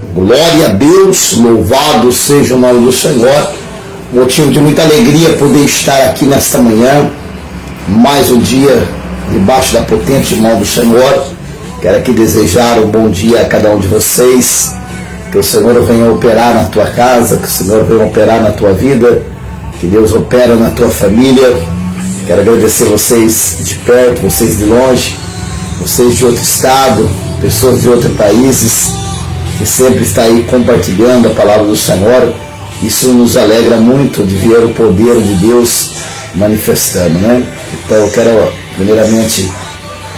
Glória a Deus, louvado seja o nome do Senhor. Motivo de muita alegria poder estar aqui nesta manhã, mais um dia debaixo da potente mão do Senhor. Quero aqui desejar um bom dia a cada um de vocês, que o Senhor venha operar na tua casa, que o Senhor venha operar na tua vida, que Deus opera na tua família. Quero agradecer vocês de perto, vocês de longe, vocês de outro estado, pessoas de outros países, que sempre está aí compartilhando a palavra do Senhor. Isso nos alegra muito de ver o poder de Deus manifestando, né? Então eu quero primeiramente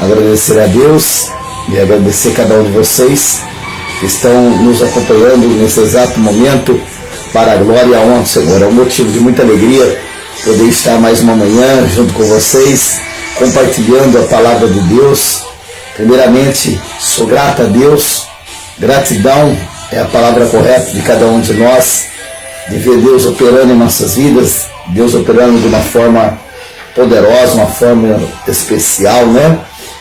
agradecer a Deus e agradecer a cada um de vocês que estão nos acompanhando nesse exato momento para a glória e a honra do Senhor. É um motivo de muita alegria poder estar mais uma manhã junto com vocês, compartilhando a palavra de Deus. Primeiramente, sou grato a Deus. Gratidão é a palavra correta de cada um de nós, de ver Deus operando em nossas vidas, Deus operando de uma forma poderosa, uma forma especial, né?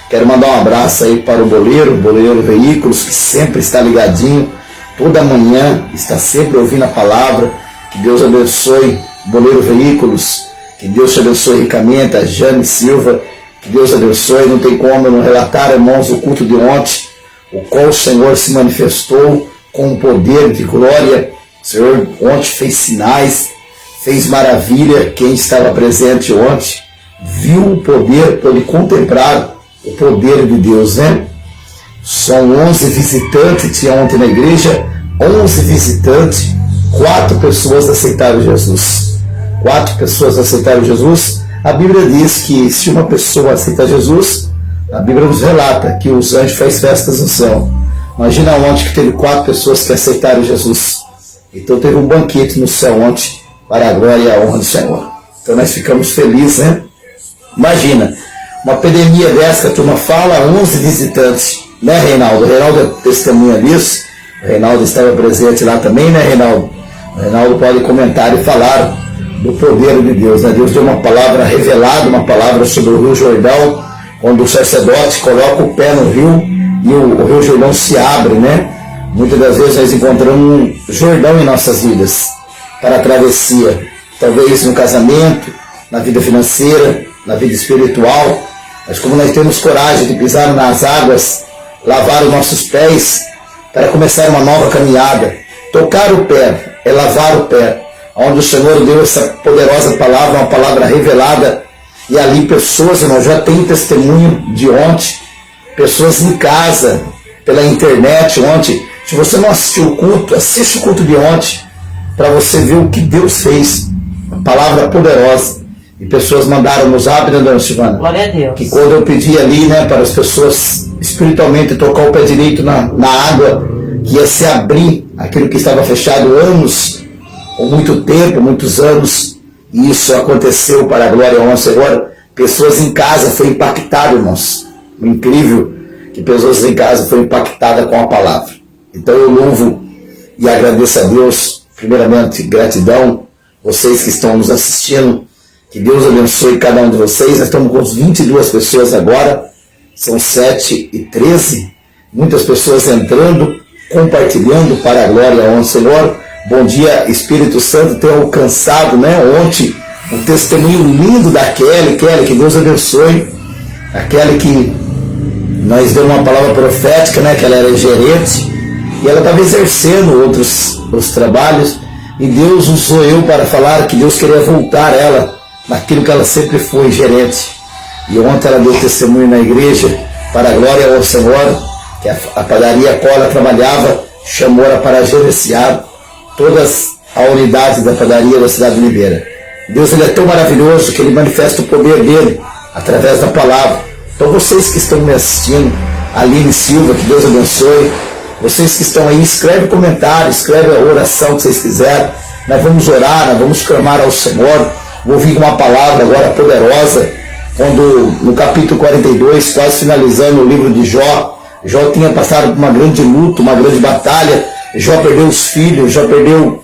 Quero mandar um abraço aí para o Boleiro Veículos, que sempre está ligadinho, toda manhã, está sempre ouvindo a palavra. Que Deus abençoe Boleiro Veículos, que Deus te abençoe ricamente, a Jane Silva, que Deus abençoe. Não tem como eu não relatar, irmãos, o culto de ontem, o qual o Senhor se manifestou com um poder de glória. O Senhor ontem fez sinais, fez maravilha. Quem estava presente ontem viu o poder, pôde contemplar o poder de Deus, né? São 11 visitantes, tinha ontem na igreja, 11 visitantes, 4 pessoas aceitaram Jesus. 4 pessoas aceitaram Jesus. A Bíblia diz que se uma pessoa aceita Jesus, a Bíblia nos relata que os anjos fazem festas no céu. Imagina ontem que teve 4 pessoas que aceitaram Jesus. Então teve um banquete no céu ontem para a glória e a honra do Senhor. Então nós ficamos felizes, né? Imagina, uma epidemia dessa que a turma fala, 11 visitantes, né, Reinaldo? O Reinaldo é testemunha disso. O Reinaldo estava presente lá também, né, Reinaldo? O Reinaldo pode comentar e falar do poder de Deus, né? Deus deu uma palavra revelada, uma palavra sobre o Rio Jordão, quando o sacerdote coloca o pé no rio e o Rio Jordão se abre, né? Muitas das vezes nós encontramos um Jordão em nossas vidas para a travessia, talvez no casamento, na vida financeira, na vida espiritual. Mas como nós temos coragem de pisar nas águas, lavar os nossos pés para começar uma nova caminhada, tocar o pé é lavar o pé, onde o Senhor deu essa poderosa palavra, uma palavra revelada. E ali pessoas, irmão, já tem testemunho de ontem, pessoas em casa, pela internet ontem. Se você não assistiu o culto, assiste o culto de ontem, para você ver o que Deus fez. Uma palavra poderosa. E pessoas mandaram no zap, né, dona Silvana? Glória a Deus. Que quando eu pedi ali, né, para as pessoas espiritualmente tocar o pé direito na água, que ia se abrir aquilo que estava fechado anos, ou muito tempo, muitos anos. E isso aconteceu para a glória e a honra do Senhor. Pessoas em casa foram impactadas, irmãos. Incrível que pessoas em casa foram impactadas com a palavra. Então eu louvo e agradeço a Deus. Primeiramente, gratidão. Vocês que estão nos assistindo, que Deus abençoe cada um de vocês. Nós estamos com 22 pessoas agora. São 7h13. Muitas pessoas entrando, compartilhando para a glória e a honra do Senhor. Bom dia, Espírito Santo, tem alcançado, né, ontem, um testemunho lindo da Kelly, que Deus abençoe. A Kelly que nós demos uma palavra profética, né, que ela era gerente, e ela estava exercendo outros trabalhos, e Deus usou eu para falar que Deus queria voltar ela naquilo que ela sempre foi, gerente. E ontem ela deu testemunho na igreja, para a glória ao Senhor, que a padaria a qual ela trabalhava, chamou ela para gerenciar todas a unidade da padaria da cidade de Oliveira. Deus, ele é tão maravilhoso que ele manifesta o poder dele através da palavra. Então vocês que estão me assistindo, Aline Silva, que Deus abençoe. Vocês que estão aí, escreve comentário, escreve a oração que vocês quiserem. Nós vamos orar, nós vamos clamar ao Senhor. Vou ouvir uma palavra agora poderosa, quando no capítulo 42, quase finalizando o livro de Jó, Jó tinha passado por uma grande luta, uma grande batalha. Jó perdeu os filhos, Jó perdeu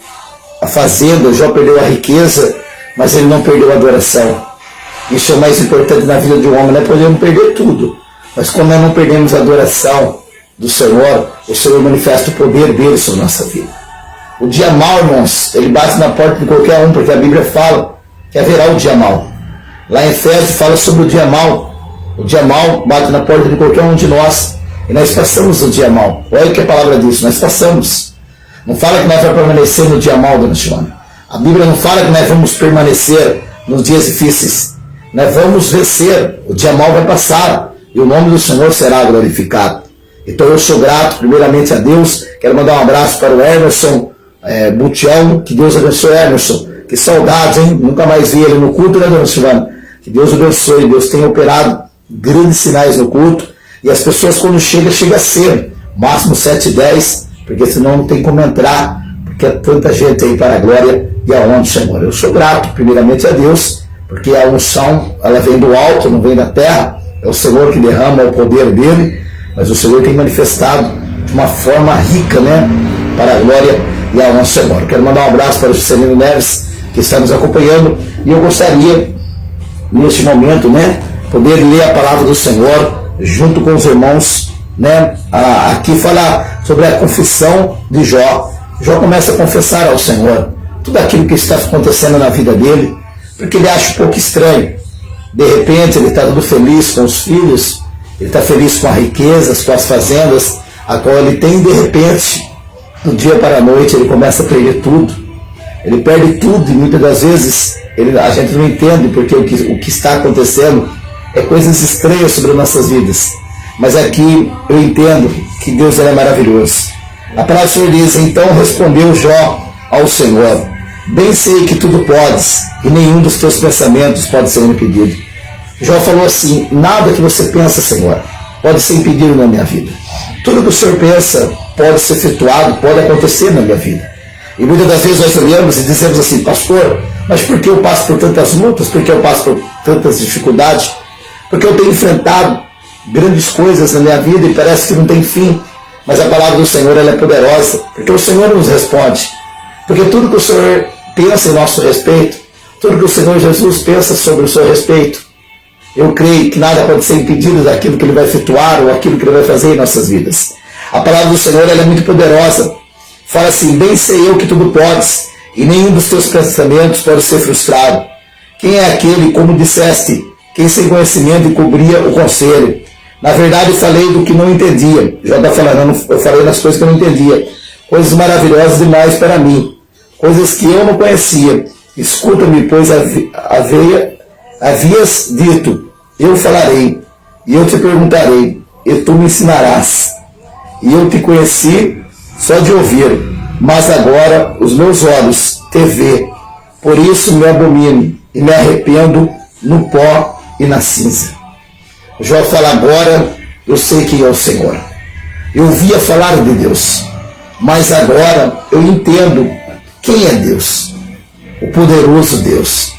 a fazenda, Jó perdeu a riqueza, mas ele não perdeu a adoração. Isso é o mais importante na vida de um homem. Nós podemos perder tudo, mas como nós não perdemos a adoração, do Senhor, o Senhor manifesta o poder dele sobre a nossa vida. O dia mau, irmãos, ele bate na porta de qualquer um, porque a Bíblia fala que haverá o dia mau. Lá em Efésios fala sobre o dia mau. O dia mau bate na porta de qualquer um de nós. E nós passamos o dia mau. Olha que a palavra diz, nós passamos. Não fala que nós vamos permanecer no dia mau durante o ano. A Bíblia não fala que nós vamos permanecer nos dias difíceis. Nós vamos vencer. O dia mau vai passar. E o nome do Senhor será glorificado. Então eu sou grato primeiramente a Deus. Quero mandar um abraço para o Emerson Butião. Que Deus abençoe, Emerson. Que saudades, hein? Nunca mais vi ele no culto, né, dona Silvana? Que Deus abençoe. Deus tem operado grandes sinais no culto. E as pessoas quando chega cedo. Máximo 7h10. Porque senão não tem como entrar. Porque é tanta gente aí para a glória e a honra do Senhor. Eu sou grato primeiramente a Deus. Porque a unção, ela vem do alto, não vem da terra. É o Senhor que derrama o poder dele. Mas o Senhor tem manifestado de uma forma rica, né? Para a glória e a honra do Senhor. Quero mandar um abraço para o Juscelino Neves, que está nos acompanhando. E eu gostaria, neste momento, né? Poder ler a palavra do Senhor junto com os irmãos, né? Aqui falar sobre a confissão de Jó. Jó começa a confessar ao Senhor tudo aquilo que está acontecendo na vida dele, porque ele acha um pouco estranho. De repente ele está todo feliz com os filhos, ele está feliz com as riquezas, com as fazendas, a qual ele tem. De repente, do dia para a noite, ele começa a perder tudo. Ele perde tudo e muitas das vezes a gente não entende porque o que está acontecendo é coisas estranhas sobre nossas vidas. Mas aqui eu entendo que Deus é maravilhoso. A palavra do Senhor diz: então respondeu Jó ao Senhor: bem sei que tudo podes, e nenhum dos teus pensamentos pode ser impedido. Jó falou assim: nada que você pensa, Senhor, pode ser impedido na minha vida. Tudo que o Senhor pensa pode ser efetuado, pode acontecer na minha vida. E muitas das vezes nós olhamos e dizemos assim: pastor, mas por que eu passo por tantas lutas? Por que eu passo por tantas dificuldades? Porque eu tenho enfrentado grandes coisas na minha vida e parece que não tem fim. Mas a palavra do Senhor, ela é poderosa, porque o Senhor nos responde. Porque tudo que o Senhor pensa em nosso respeito, tudo que o Senhor Jesus pensa sobre o seu respeito, eu creio que nada pode ser impedido daquilo que Ele vai efetuar ou aquilo que Ele vai fazer em nossas vidas. A palavra do Senhor, ela é muito poderosa. Fala assim: bem sei eu que tudo podes, e nenhum dos teus pensamentos pode ser frustrado. Quem é aquele, como disseste, quem sem conhecimento encobria o conselho? Na verdade eu falei do que não entendia. Já está falando, eu falei das coisas que eu não entendia. Coisas maravilhosas demais para mim. Coisas que eu não conhecia. Escuta-me, pois havias dito: eu falarei, e eu te perguntarei, e tu me ensinarás. E eu te conheci só de ouvir, mas agora os meus olhos te vê. Por isso me abomino e me arrependo no pó e na cinza. Jó fala: agora eu sei quem é o Senhor. Eu ouvia falar de Deus, mas agora eu entendo quem é Deus. O poderoso Deus,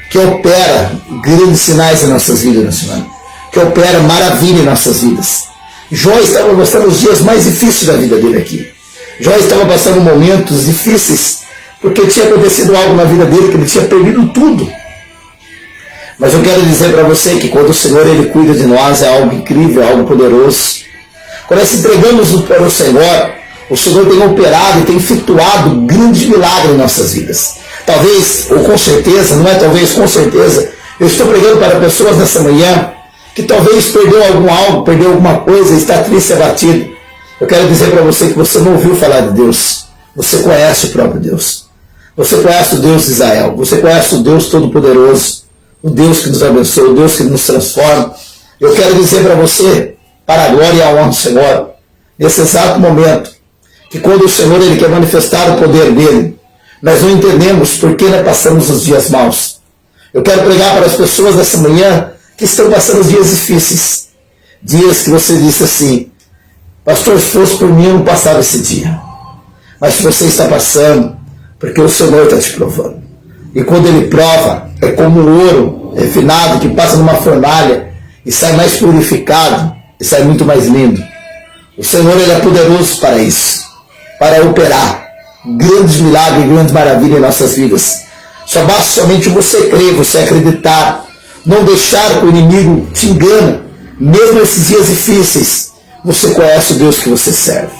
que opera grandes sinais em nossas vidas, nacional, que opera maravilha em nossas vidas. Jó estava passando os dias mais difíceis da vida dele aqui. Jó estava passando momentos difíceis, porque tinha acontecido algo na vida dele, que ele tinha perdido tudo. Mas eu quero dizer para você que quando o Senhor Ele cuida de nós, é algo incrível, é algo poderoso. Quando nós entregamos para o Senhor tem operado e tem efetuado grandes milagres em nossas vidas. Talvez, ou com certeza, não é talvez, com certeza, eu estou pregando para pessoas nessa manhã que talvez perdeu algo, perdeu alguma coisa, está triste e abatido. Eu quero dizer para você que você não ouviu falar de Deus. Você conhece o próprio Deus. Você conhece o Deus de Israel. Você conhece o Deus Todo-Poderoso. O Deus que nos abençoa, o Deus que nos transforma. Eu quero dizer para você, para a glória e a honra do Senhor, nesse exato momento, que quando o Senhor Ele quer manifestar o poder dEle, nós não entendemos por que nós passamos os dias maus. Eu quero pregar para as pessoas dessa manhã que estão passando os dias difíceis. Dias que você disse assim: pastor, se fosse por mim eu não passava esse dia. Mas se você está passando, porque o Senhor está te provando. E quando Ele prova, é como o ouro refinado que passa numa fornalha e sai mais purificado e sai muito mais lindo. O Senhor Ele é poderoso para isso, para operar grandes milagres, grandes maravilhas em nossas vidas. Só basta somente você crer, você acreditar, não deixar que o inimigo te engane, mesmo nesses dias difíceis. você conhece o Deus que você serve.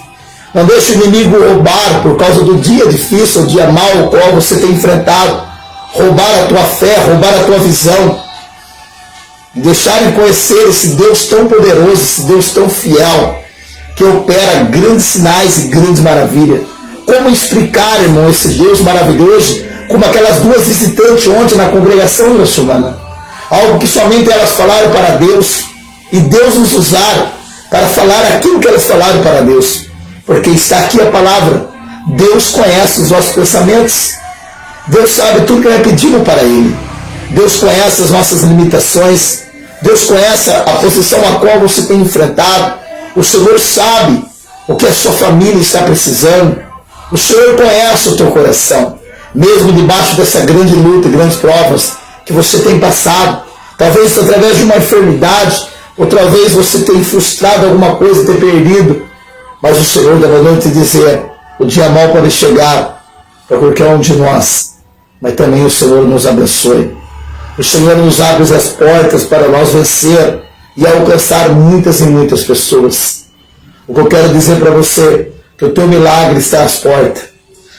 Não deixe o inimigo roubar por causa do dia difícil, o dia mau, o qual você tem enfrentado. Roubar a tua fé, roubar a tua visão. Deixarem conhecer esse Deus tão poderoso, esse Deus tão fiel, que opera grandes sinais e grandes maravilhas. Como explicar, irmão, esse Deus maravilhoso, como aquelas duas visitantes ontem na congregação muçulmana? Algo que somente elas falaram para Deus, e Deus nos usaram para falar aquilo que elas falaram para Deus. Porque está aqui a palavra. Deus conhece os nossos pensamentos. Deus sabe tudo que nós pedimos para Ele. Deus conhece as nossas limitações. Deus conhece a posição a qual você tem enfrentado. O Senhor sabe o que a sua família está precisando. O Senhor conhece o teu coração. Mesmo debaixo dessa grande luta, grandes provas que você tem passado. Talvez através de uma enfermidade, outra vez você tenha frustrado alguma coisa, ter perdido. Mas o Senhor está mandando te dizer, o dia mau pode chegar para qualquer um de nós. Mas também o Senhor nos abençoe. O Senhor nos abre as portas para nós vencer e alcançar muitas e muitas pessoas. O que eu quero dizer para você, que o teu milagre está às portas.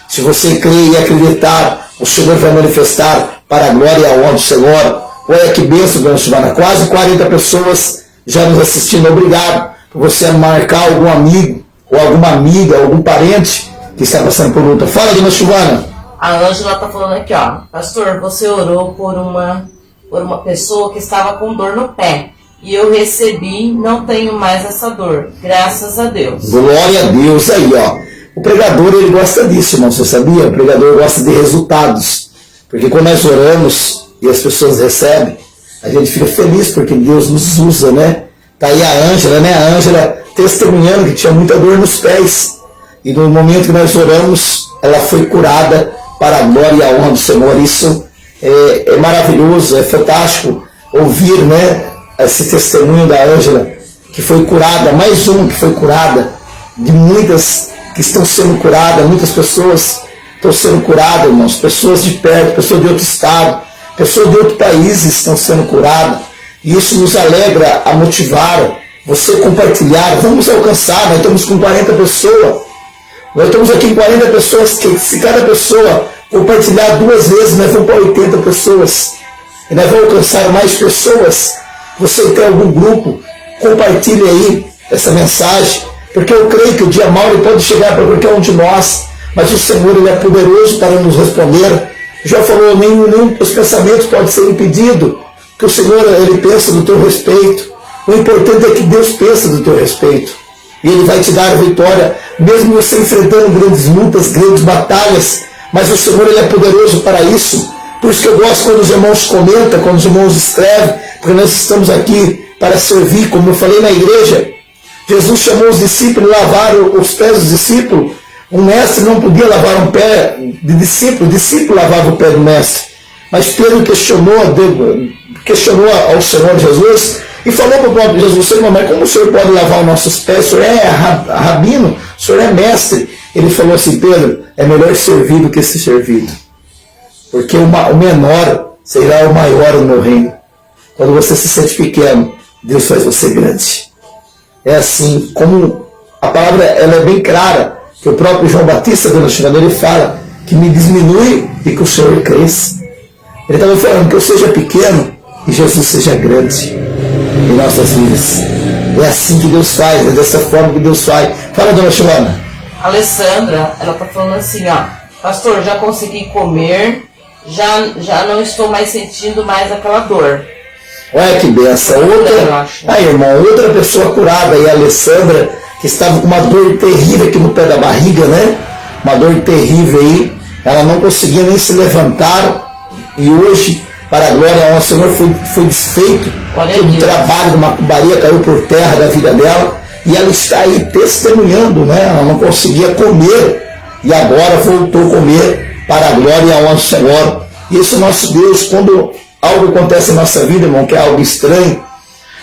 Se você crer e acreditar, o Senhor vai manifestar para a glória e a honra do Senhor. Olha que bênção, dona Silvana. Quase 40 pessoas já nos assistindo. Obrigado por você marcar algum amigo, ou alguma amiga, algum parente que está passando por luta. Fala, dona Silvana. A Ângela está falando aqui, ó. Pastor, você orou por uma pessoa que estava com dor no pé. E eu recebi, não tenho mais essa dor. Graças a Deus. Glória a Deus. Aí, ó. O pregador, ele gosta disso, irmão. Você sabia? O pregador gosta de resultados. Porque quando nós oramos e as pessoas recebem, a gente fica feliz porque Deus nos usa, né? Tá aí a Ângela, né? A Ângela testemunhando que tinha muita dor nos pés. E no momento que nós oramos, ela foi curada para a glória e a honra do Senhor. Isso é maravilhoso, é fantástico ouvir, né, esse testemunho da Ângela, que foi curada, mais uma que foi curada, de muitas que estão sendo curadas, muitas pessoas estão sendo curadas, irmãos, pessoas de perto, pessoas de outro estado, pessoas de outros países estão sendo curadas, e isso nos alegra a motivar você compartilhar. Vamos alcançar, nós estamos com 40 pessoas, nós estamos aqui com 40 pessoas, que se cada pessoa compartilhar 2 vezes, nós vamos para 80 pessoas, e nós vamos alcançar mais pessoas. Você tem algum grupo, compartilhe aí essa mensagem, porque eu creio que o dia mau ele pode chegar para qualquer um de nós, mas o Senhor ele é poderoso para nos responder. Já falou, nenhum dos pensamentos pode ser impedido, que o Senhor ele pensa do teu respeito. O importante é que Deus pensa do teu respeito, e Ele vai te dar a vitória, mesmo você enfrentando grandes lutas, grandes batalhas, mas o Senhor ele é poderoso para isso. Por isso que eu gosto quando os irmãos comentam, quando os irmãos escrevem, porque nós estamos aqui para servir, como eu falei na igreja. Jesus chamou os discípulos e lavaram os pés dos discípulos. Um mestre não podia lavar um pé de discípulo, o discípulo lavava o pé do mestre. Mas Pedro questionou ao Senhor Jesus e falou para o próprio Jesus: Senhor, mas como o Senhor pode lavar os nossos pés? O Senhor é rabino, o Senhor é mestre. Ele falou assim: Pedro, é melhor servir do que ser servido. Porque o menor será o maior no meu reino. Quando você se sente pequeno, Deus faz você grande. É assim, como a palavra ela é bem clara, que o próprio João Batista, ele fala que me diminui e que o Senhor cresça. Ele estava falando que eu seja pequeno e Jesus seja grande em nossas vidas. É assim que Deus faz, é dessa forma que Deus faz. Fala, dona Joana. A Alessandra, ela está falando assim, ó: pastor, já consegui comer, já não estou mais sentindo mais aquela dor. Olha que benção. Outra pessoa curada aí, a Alessandra, que estava com uma dor terrível aqui no pé da barriga, né? Uma dor terrível aí. Ela não conseguia nem se levantar. E hoje, para a glória ao Senhor, foi desfeito. Todo o trabalho de macumbaria caiu por terra da vida dela. E ela está aí testemunhando, né? Ela não conseguia comer. E agora voltou a comer para a glória e a honra do Senhor. E esse nosso Deus, quando algo acontece na nossa vida, irmão, que é algo estranho,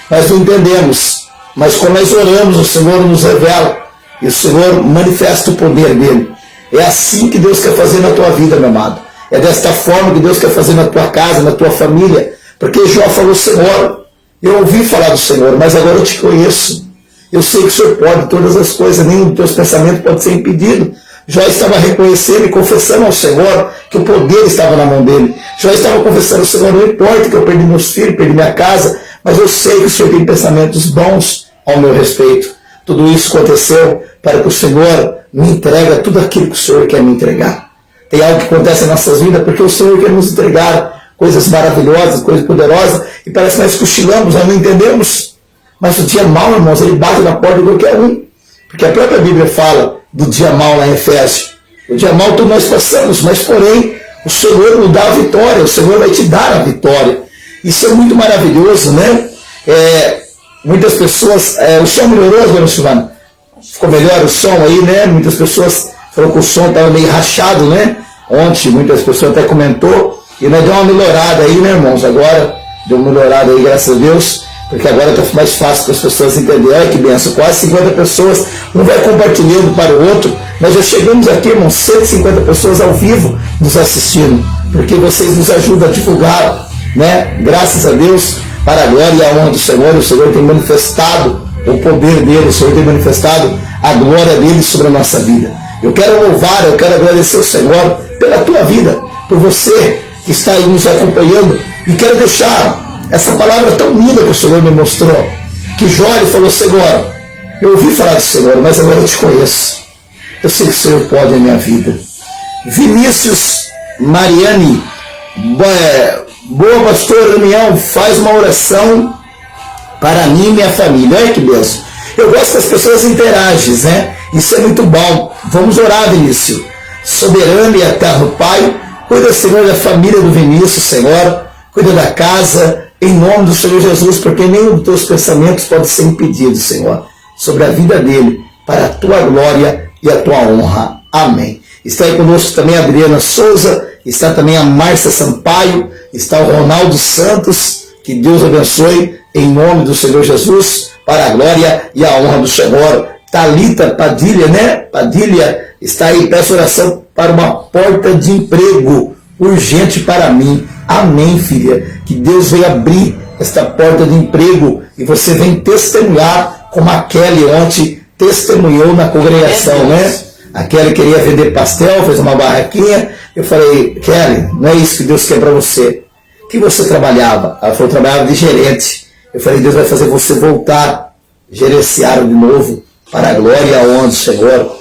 nós não entendemos. Mas quando nós oramos, o Senhor nos revela. E o Senhor manifesta o poder dele. É assim que Deus quer fazer na tua vida, meu amado. É desta forma que Deus quer fazer na tua casa, na tua família. Porque Jó falou: Senhor, eu ouvi falar do Senhor, mas agora eu te conheço. Eu sei que o Senhor pode todas as coisas, nenhum dos teus pensamentos pode ser impedido. Jó estava reconhecendo e confessando ao Senhor que o poder estava na mão dele. Jó estava confessando ao Senhor, não importa que eu perdi meus filhos, perdi minha casa, mas eu sei que o Senhor tem pensamentos bons ao meu respeito. Tudo isso aconteceu para que o Senhor me entregue tudo aquilo que o Senhor quer me entregar. Tem algo que acontece em nossas vidas porque o Senhor quer nos entregar coisas maravilhosas, coisas poderosas, e parece que nós cochilamos, nós não entendemos. Mas o dia mau, irmãos, ele bate na porta de qualquer um. Porque a própria Bíblia fala do dia mau lá em Efésios. O dia mau todos nós passamos, mas porém o Senhor nos dá a vitória, o Senhor vai te dar a vitória. Isso é muito maravilhoso, né? Muitas pessoas, o som melhorou, dona Silvana? Ficou melhor o som aí, né? Muitas pessoas falaram que o som estava meio rachado, né? Ontem muitas pessoas até comentou, e nós deu uma melhorada aí, né, irmãos? Agora deu uma melhorada aí, graças a Deus, porque agora está mais fácil para as pessoas entenderem. Olha que benção, quase 50 pessoas, um vai compartilhando para o outro. Nós já chegamos aqui, irmãos, 150 pessoas ao vivo nos assistindo, porque vocês nos ajudam a divulgar, né? Graças a Deus, para a glória e a honra do Senhor. O Senhor tem manifestado o poder dele, o Senhor tem manifestado a glória dele sobre a nossa vida. Eu quero louvar, eu quero agradecer ao Senhor pela tua vida, por você que está aí nos acompanhando, e quero deixar essa palavra tão linda que o Senhor me mostrou, que Jó falou: Senhor, eu ouvi falar do Senhor, mas agora eu te conheço, eu sei que o Senhor pode em minha vida. Vinícius Mariani, boa pastor Damião, faz uma oração para mim e minha família. Olha que benção. Eu gosto que as pessoas interagem, né? Isso é muito bom. Vamos orar, Vinícius. Soberano e eterno Pai, cuida, Senhor, da família do Vinícius, Senhor. Cuida da casa, em nome do Senhor Jesus, porque nenhum dos teus pensamentos pode ser impedido, Senhor, sobre a vida dele, para a tua glória e a tua honra. Amém. Está aí conosco também a Adriana Souza, está também a Márcia Sampaio, está o Ronaldo Santos. Que Deus abençoe, em nome do Senhor Jesus, para a glória e a honra do Senhor. Thalita Padilha, né? Padilha está aí, peço oração para uma porta de emprego urgente para mim. Amém, filha. Que Deus venha abrir esta porta de emprego e você vem testemunhar, como a Kelly ontem testemunhou na congregação, né? A Kelly queria vender pastel, fez uma barraquinha. Eu falei: Kelly, não é isso que Deus quer para você. Que você trabalhava? Ela falou: trabalhava de gerente. Eu falei: Deus vai fazer você voltar, gerenciar de novo, para a glória e a honra do Senhor.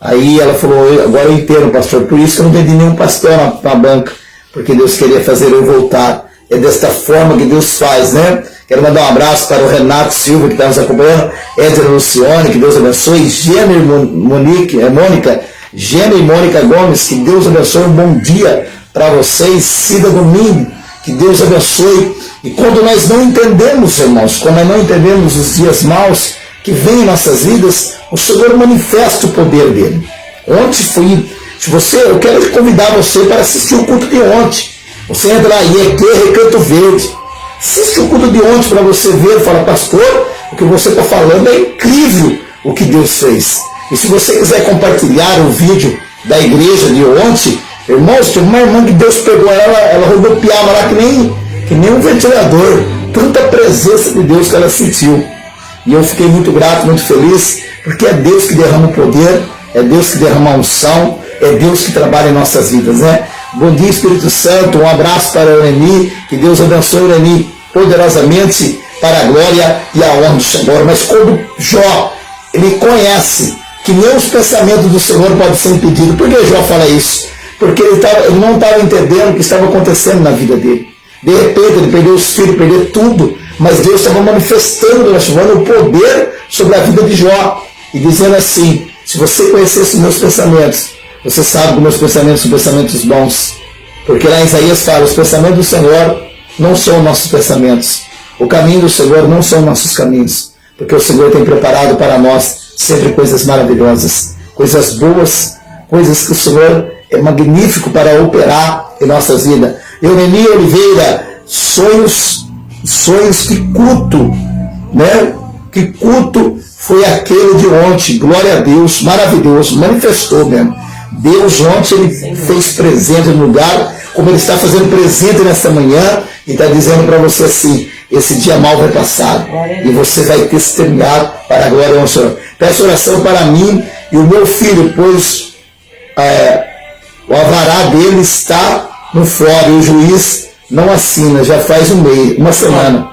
Aí ela falou: agora eu entendo, pastor, por isso que eu não vendi nenhum pastel na banca, porque Deus queria fazer eu voltar. É desta forma que Deus faz, né? Quero mandar um abraço para o Renato Silva, que está nos acompanhando, Éder Lucione, que Deus abençoe, Gênia e Mônica, Gênia e Mônica Gomes, que Deus abençoe, um bom dia para vocês, Cida Domingo, que Deus abençoe. E quando nós não entendemos, irmãos, quando nós não entendemos os dias maus que vêm em nossas vidas, o Senhor manifesta o poder dele. Ontem eu quero convidar você para assistir o culto de ontem. Você entra lá, IEQ, Recanto Verde. Assiste o culto de ontem para você ver, fala: pastor, o que você está falando é incrível o que Deus fez. E se você quiser compartilhar o vídeo da igreja de ontem, irmãos, tem uma irmã que Deus pegou ela rodopiava lá que nem um ventilador, tanta presença de Deus que ela sentiu. E eu fiquei muito grato, muito feliz, porque é Deus que derrama o poder, é Deus que derrama a unção, é Deus que trabalha em nossas vidas, né? Bom dia, Espírito Santo, um abraço para a Ureni, que Deus abençoe a Ureni poderosamente, para a glória e a honra do Senhor. Mas quando Jó, ele conhece que nem os pensamentos do Senhor podem ser impedidos. Por que Jó fala isso? Porque ele não estava entendendo o que estava acontecendo na vida dele. De repente ele perdeu os filhos, perdeu tudo, mas Deus estava manifestando, o poder sobre a vida de Jó, e dizendo assim: se você conhecesse os meus pensamentos, você sabe que meus pensamentos são pensamentos bons. Porque lá em Isaías fala: os pensamentos do Senhor não são nossos pensamentos, o caminho do Senhor não são nossos caminhos, porque o Senhor tem preparado para nós sempre coisas maravilhosas, coisas boas, coisas que o Senhor é magnífico para operar em nossas vidas. Eureni Oliveira, sonhos que culto, né? Que culto foi aquele de ontem? Glória a Deus, maravilhoso, manifestou mesmo. Deus ontem ele fez presente no lugar, como ele está fazendo presente nessa manhã, e está dizendo para você assim: esse dia mal vai passar e você vai testemunhar para a glória do Senhor. Peço oração para mim e o meu filho, pois o alvará dele está no fórum e o juiz não assina, já faz uma semana.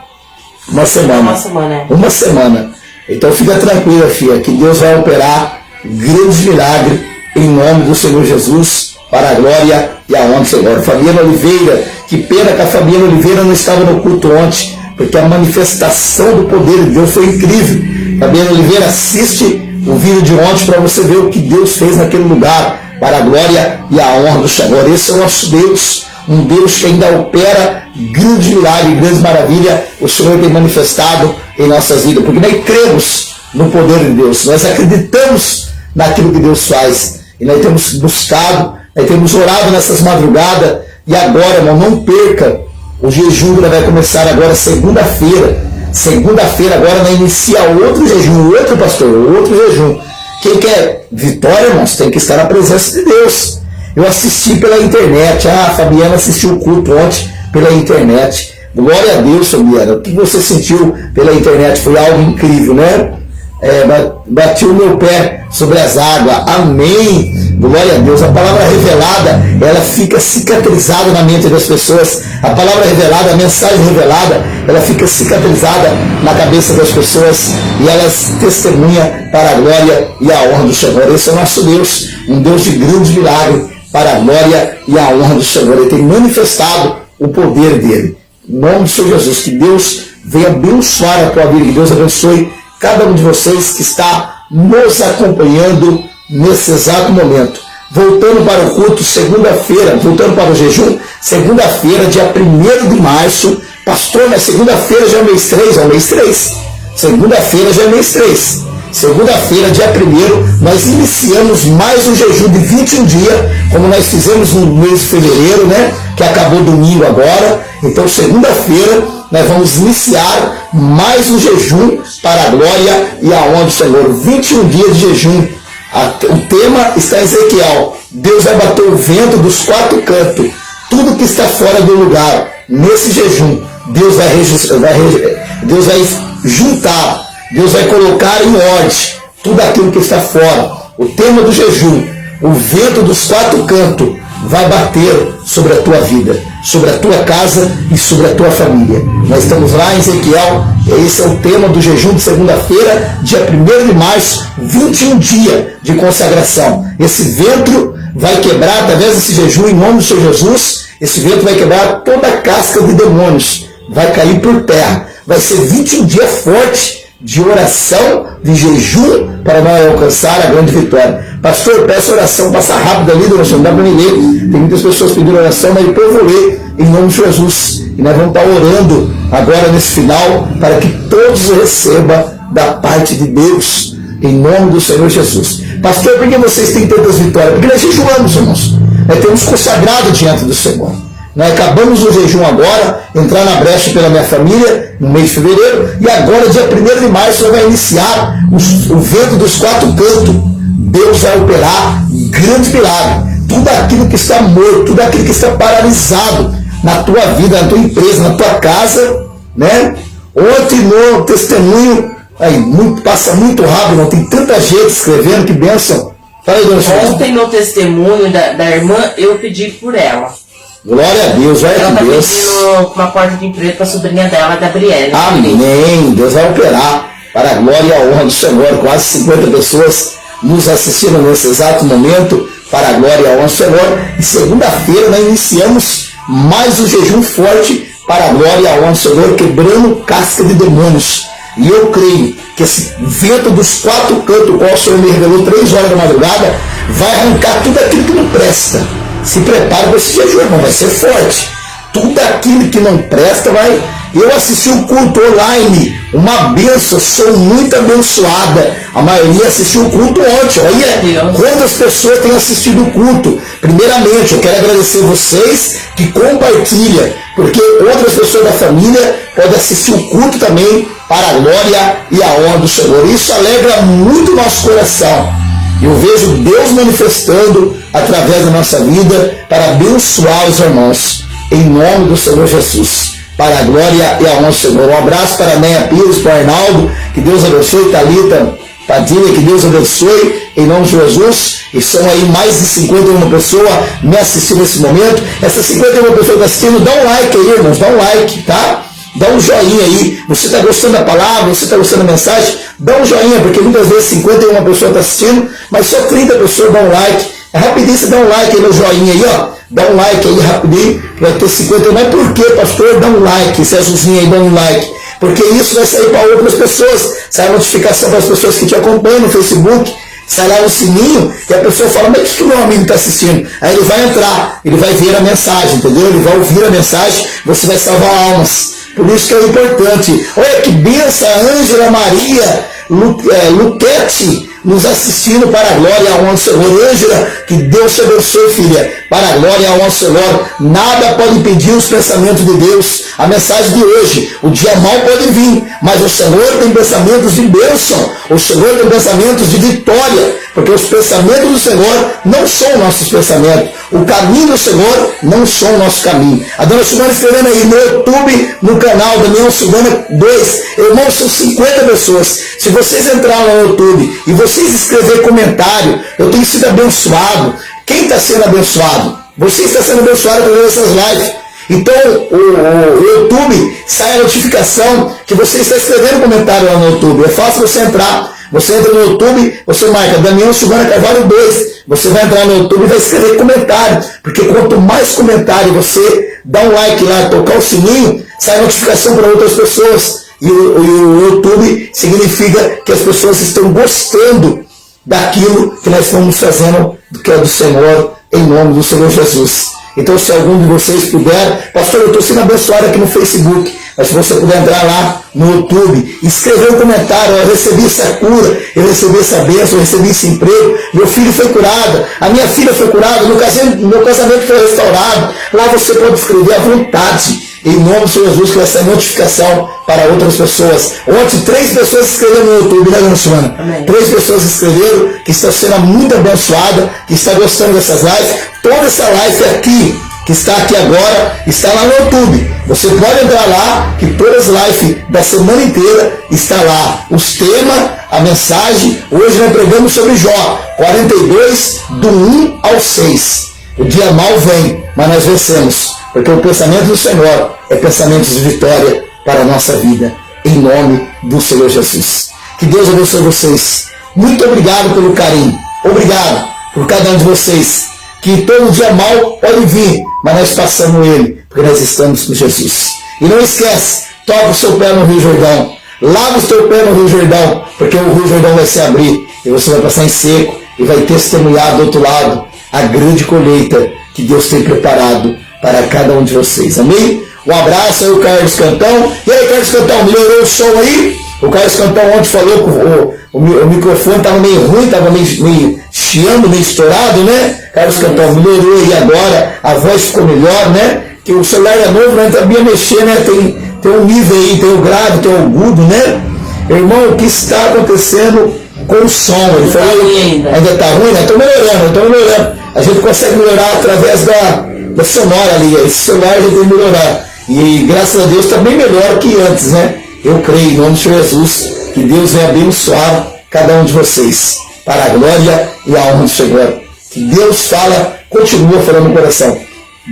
Uma semana. Então fica tranquila, filha, que Deus vai operar grandes milagres em nome do Senhor Jesus, para a glória e a honra do Senhor. Fabiana Oliveira, que pena que a Fabiana Oliveira não estava no culto ontem, porque a manifestação do poder de Deus foi incrível. Fabiana Oliveira, assiste o vídeo de ontem para você ver o que Deus fez naquele lugar, para a glória e a honra do Senhor. Esse é o nosso Deus, um Deus que ainda opera grandes milagres, grandes maravilhas. O Senhor tem manifestado em nossas vidas, porque nós cremos no poder de Deus, nós acreditamos naquilo que Deus faz, e nós temos buscado, nós temos orado nessas madrugadas, e agora, irmão, não perca o jejum que vai começar agora segunda-feira. Segunda-feira agora nós inicia outro jejum, outro jejum. Quem quer vitória, irmãos, tem que estar na presença de Deus. Eu assisti pela internet, a Fabiana assistiu o culto ontem pela internet. Glória a Deus, Fabiana. O que você sentiu pela internet foi algo incrível, né? Bati o meu pé sobre as águas. Amém. Glória a Deus. A palavra revelada, ela fica cicatrizada na mente das pessoas. A palavra revelada, a mensagem revelada, ela fica cicatrizada na cabeça das pessoas e elas testemunham para a glória e a honra do Senhor. Esse é o nosso Deus, um Deus de grandes milagres, para a glória e a honra do Senhor. Ele tem manifestado o poder dele. Em nome do Senhor Jesus, que Deus venha abençoar a tua vida, que Deus abençoe cada um de vocês que está nos acompanhando nesse exato momento. Voltando para o culto, segunda-feira, voltando para o jejum, segunda-feira, dia 1º de março, pastor, mas segunda-feira já é mês 3, segunda-feira já é mês 3. Segunda-feira, dia 1º, nós iniciamos mais um jejum de 21 dias, como nós fizemos no mês de fevereiro, né? Que acabou domingo agora. Então, segunda-feira, nós vamos iniciar mais um jejum para a glória e a honra do Senhor. 21 dias de jejum. O tema está em Ezequiel. Deus vai bater o vento dos 4 cantos. Tudo que está fora do lugar, nesse jejum, Deus vai juntar. Deus vai colocar em ordem tudo aquilo que está fora. O tema do jejum, o vento dos 4 cantos, vai bater sobre a tua vida, sobre a tua casa e sobre a tua família. Nós estamos lá em Ezequiel, esse é o tema do jejum de segunda-feira, dia 1º de março, 21 dias de consagração. Esse vento vai quebrar, através desse jejum, em nome do Senhor Jesus, esse vento vai quebrar toda a casca de demônios, vai cair por terra. Vai ser 21 dias fortes de oração, de jejum, para nós alcançar a grande vitória. Pastor, peço oração, passa rápido ali, dona Senhora, não dá para me ler. Tem muitas pessoas pedindo oração, mas depois eu vou ler em nome de Jesus. E nós vamos estar orando agora nesse final, para que todos recebam da parte de Deus, em nome do Senhor Jesus. Pastor, por que vocês têm tantas vitórias? Porque nós jejuamos, irmãos. Nós temos consagrado diante do Senhor. Nós acabamos o jejum agora, entrar na brecha pela minha família, no mês de fevereiro, e agora, dia 1º de março, vai iniciar o vento dos 4 cantos. Deus vai operar grande milagre. Tudo aquilo que está morto, tudo aquilo que está paralisado na tua vida, na tua empresa, na tua casa, né? Ontem no testemunho, passa muito rápido, não tem tanta gente escrevendo, que bênção. Fala aí, dona Senhora. Ontem no testemunho da irmã, eu pedi por ela. Glória a Deus, vai ela a Deus. Ela está pedindo uma porta de emprego para a sobrinha dela, Gabriela. Amém. Deus vai operar para a glória e a honra do Senhor. Quase 50 pessoas nos assistiram nesse exato momento para a glória e a honra do Senhor. E segunda-feira nós iniciamos mais um jejum forte para a glória e a honra do Senhor, quebrando casca de demônios. E eu creio que esse vento dos 4 cantos, o qual o Senhor me revelou 3 horas da madrugada, vai arrancar tudo aquilo que não presta. Se prepara para esse jejum, irmão, vai ser forte. Tudo aquilo que não presta vai... Eu assisti o culto online, uma bênção, sou muito abençoada. A maioria assistiu o culto ontem. Olha quantas pessoas têm assistido o culto. Primeiramente, eu quero agradecer vocês que compartilham, porque outras pessoas da família podem assistir o culto também para a glória e a honra do Senhor. Isso alegra muito o nosso coração. Eu vejo Deus manifestando através da nossa vida para abençoar os irmãos. Em nome do Senhor Jesus. para a glória e a honra do Senhor. Um abraço para a Neia Pires, para o Arnaldo, que Deus abençoe, Thalita Padilha, que Deus abençoe, em nome de Jesus. E são aí mais de 51 pessoas me assistindo nesse momento. Essas 51 pessoas que estão assistindo, dá um like aí, irmãos, dá um like, tá? Dá um joinha aí. Você está gostando da palavra, você está gostando da mensagem, dá um joinha, porque muitas vezes 51 pessoas estão assistindo, mas só 30 pessoas dão um like. É rapidinho, você dá um like aí no joinha aí, ó. Dá um like aí rapidinho, vai ter 51. Mas por que, pastor? Dá um like, Césuzinho aí, dá um like. Porque isso vai sair para outras pessoas. Sai a notificação para as pessoas que te acompanham no Facebook. Sai lá no sininho e a pessoa fala, mas o que o meu amigo está assistindo? Aí ele vai entrar, ele vai ver a mensagem, entendeu? Ele vai ouvir a mensagem, você vai salvar almas. Por isso que é importante. Olha que benção, Ângela Maria Luquete nos assistindo para a glória e a honra do Senhor. Ângela, que Deus te abençoe, filha, para a glória e a honra do Senhor. Nada pode impedir os pensamentos de Deus. A mensagem de hoje, o dia mal pode vir, mas o Senhor tem pensamentos de bênção, o Senhor tem pensamentos de vitória, porque os pensamentos do Senhor não são nossos pensamentos, o caminho do Senhor não são o nosso caminho. A dona Silvana escrevendo aí no YouTube, no canal Daniel Silvana 2, irmãos, são 50 pessoas. Se vocês entrarem no YouTube e vocês escreverem comentário, eu tenho sido abençoado. Quem está sendo abençoado? Você está sendo abençoado através dessas lives. Então o YouTube sai a notificação que você está escrevendo comentário lá no YouTube. É fácil você entrar. Você entra no YouTube, você marca Daniel Silvana Carvalho 2. Você vai entrar no YouTube e vai escrever comentário. Porque quanto mais comentário você dá um like lá, tocar o sininho, sai a notificação para outras pessoas. E o YouTube significa que as pessoas estão gostando daquilo que nós estamos fazendo, que é do Senhor, em nome do Senhor Jesus. Então, se algum de vocês puder, pastor, eu estou sendo abençoado aqui no Facebook, mas se você puder entrar lá no YouTube, escrever um comentário, eu recebi essa cura, eu recebi essa bênção, eu recebi esse emprego, meu filho foi curado, a minha filha foi curada, meu casamento foi restaurado. Lá você pode escrever à vontade, em nome do Senhor Jesus, que vai ser notificação para outras pessoas. Ontem, 3 pessoas escreveram no YouTube, né, dona Silvana? 3 pessoas escreveram, que estão sendo muito abençoadas, que estão gostando dessas lives. Toda essa live aqui, que está aqui agora, está lá no YouTube. Você pode entrar lá, que todas as lives da semana inteira está lá. Os temas, a mensagem. Hoje nós pregamos sobre Jó 42, do 1 ao 6. O dia mal vem, mas nós vencemos. Porque o pensamento do Senhor é pensamento de vitória para a nossa vida. Em nome do Senhor Jesus. Que Deus abençoe vocês. Muito obrigado pelo carinho. Obrigado por cada um de vocês. Que todo dia mal pode vir, mas nós passamos ele, porque nós estamos com Jesus. E não esquece, toca o seu pé no Rio Jordão. Lava o seu pé no Rio Jordão, porque o Rio Jordão vai se abrir. E você vai passar em seco e vai testemunhar do outro lado a grande colheita que Deus tem preparado para cada um de vocês. Amém? Um abraço aí, o Carlos Cantão. E aí, Carlos Cantão, melhorou o som aí? O Carlos Cantão ontem falou que o microfone estava meio ruim, estava meio chiando, meio estourado, né? Carlos Cantão melhorou aí agora, a voz ficou melhor, né? Que o celular é novo, não sabia mexer, né? Tem um nível aí, tem o grave, tem o agudo, né? Irmão, o que está acontecendo com o som? Ele falou, ainda está ruim, né? Estou melhorando. A gente consegue melhorar através da sonora ali, esse celular a gente tem que melhorar. E graças a Deus está bem melhor que antes, né? Eu creio, em nome de Jesus, que Deus venha abençoar cada um de vocês, para a glória e a honra do Senhor. Que Deus continua falando no coração.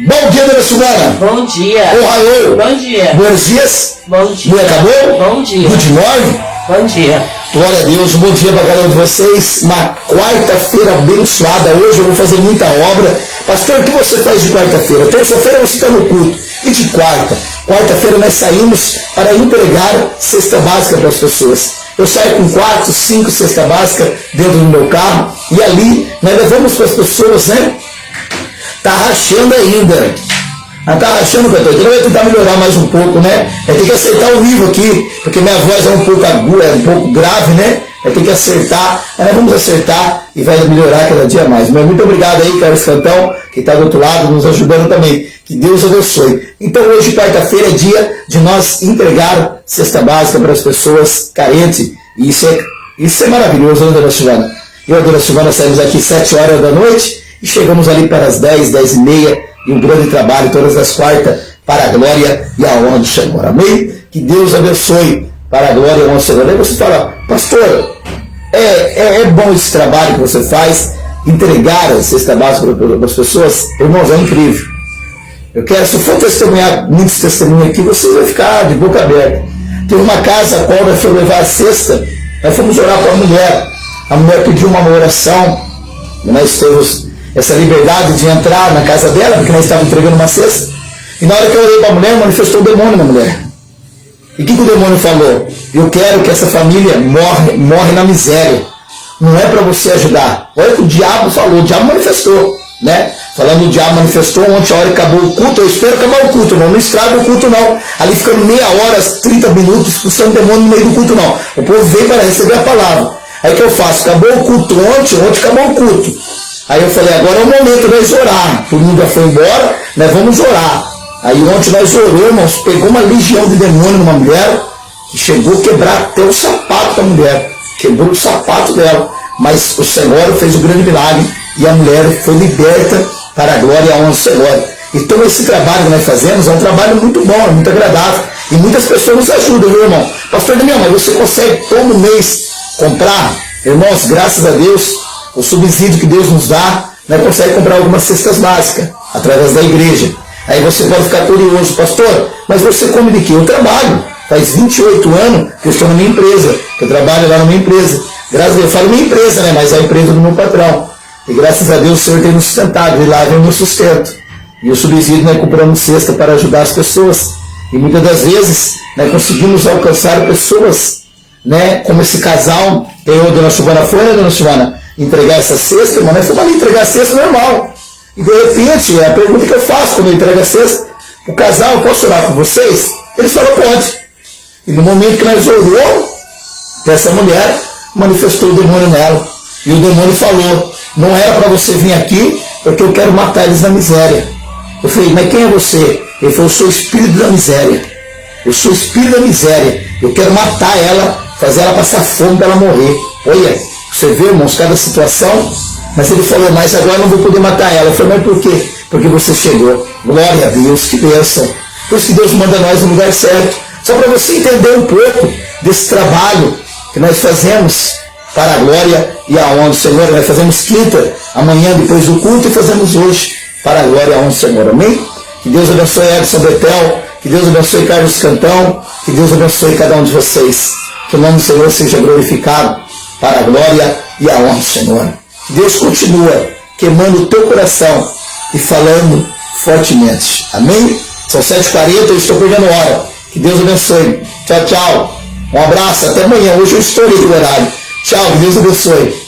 Bom dia, dona Silvana. Bom dia. Ohayou. Bom dia. Buenos dias. Bom dia. Não acabou? Bom dia. Good morning. Bom dia. Glória a Deus, bom dia para cada um de vocês. Uma quarta-feira abençoada. Hoje eu vou fazer muita obra. Pastor, o que você faz de quarta-feira? Terça-feira você está no culto. E de quarta? Quarta-feira nós saímos para entregar cesta básica para as pessoas. Eu saio com 4, 5 cesta básica dentro do meu carro. E ali nós levamos para as pessoas, né? Tá rachando ainda. Tá rachando, Pedro. Eu vou tentar melhorar mais um pouco, né? Eu tenho que acertar o nível aqui, porque minha voz é um pouco aguda, é um pouco grave, né? Eu tenho que acertar. Mas nós vamos acertar e vai melhorar cada dia mais. Mas muito obrigado aí, Carlos Cantão, que está do outro lado, nos ajudando também. Que Deus abençoe. Então hoje, quarta-feira, é dia de nós entregar cesta básica para as pessoas carentes. E isso é maravilhoso, né, dona Silvana? Eu e a dona Silvana saímos aqui 7 horas da noite e chegamos ali para as 10, 10 e meia. E um grande trabalho, todas as quartas para a glória e a honra do Senhor. Amém? Que Deus abençoe para a glória e a honra do Senhor. Aí você fala, pastor, é bom esse trabalho que você faz, entregar a cesta básica para as pessoas? Irmãos, é incrível. Eu quero, se eu for testemunhar muitos testemunhos aqui, você vai ficar de boca aberta. Tem uma casa a qual nós fomos levar a cesta, nós fomos orar para a mulher pediu uma oração, nós temos essa liberdade de entrar na casa dela, porque nós estávamos entregando uma cesta, e na hora que eu olhei para a mulher, manifestou o demônio na mulher. E o que o demônio falou? Eu quero que essa família morre na miséria. Não é para você ajudar. Olha o que o diabo falou, o diabo manifestou, né? Falando, o diabo manifestou ontem, a hora que acabou o culto, eu espero acabar o culto, não estraga o culto não. Ali ficando meia hora, 30 minutos, expulsando o demônio no meio do culto não. O povo veio para receber a palavra. Aí o que eu faço? Acabou o culto ontem acabou o culto. Aí eu falei, agora é o momento de nós orar. Todo mundo já foi embora, nós vamos orar. Aí ontem nós oramos, irmãos, pegou uma legião de demônio numa mulher, que chegou a quebrar até o sapato da mulher. Quebrou o sapato dela. Mas o Senhor fez um grande milagre e a mulher foi liberta para a glória e a honra do Senhor. Então esse trabalho que nós fazemos é um trabalho muito bom, é muito agradável. E muitas pessoas nos ajudam, viu, irmão? Pastor Daniel, mas você consegue todo mês comprar? Irmãos, graças a Deus, o subsídio que Deus nos dá, nós conseguimos comprar algumas cestas básicas através da igreja. Aí você pode ficar curioso, pastor, mas você come de quê? Eu trabalho. Faz 28 anos que eu estou na minha empresa, que eu trabalho lá na minha empresa. Graças a Deus, eu falo minha empresa, né? Mas é a empresa do meu patrão. E graças a Deus o Senhor tem nos sustentado, e lá vem o meu sustento. E o subsídio nós compramos cesta para ajudar as pessoas. E muitas das vezes nós conseguimos alcançar pessoas, né? Como esse casal, eu e a dona Silvana foi, né, dona Silvana? Entregar essa cesta, mas nós fomos ali entregar a cesta normal. E de repente, a pergunta que eu faço quando eu entrego a cesta, o casal, eu posso orar com vocês? Eles falam, pode. E no momento que nós oramos, essa mulher manifestou o demônio nela. E o demônio falou, não era para você vir aqui, porque eu quero matar eles na miséria. Eu falei, mas quem é você? Ele falou, eu sou o espírito da miséria. Eu sou o espírito da miséria. Eu quero matar ela, fazer ela passar fome para ela morrer. Olha, você vê, irmãos, cada situação. Mas ele falou, mas agora eu não vou poder matar ela. Eu falei, mas por quê? Porque você chegou. Glória a Deus, que bênção. Por isso que Deus manda nós no lugar certo. Só para você entender um pouco desse trabalho que nós fazemos para a glória e a honra do Senhor. Nós fazemos quinta, amanhã depois do culto, e fazemos hoje para a glória e a honra do Senhor. Amém? Que Deus abençoe Edson Betel, que Deus abençoe Carlos Cantão, que Deus abençoe cada um de vocês. Que o nome do Senhor seja glorificado para a glória e a honra do Senhor. Que Deus continua queimando o teu coração e falando fortemente. Amém? São 7h40, eu estou perdendo hora. Que Deus abençoe. Tchau, tchau. Um abraço, até amanhã. Hoje eu estourei o horário. Tchau, que Deus abençoe.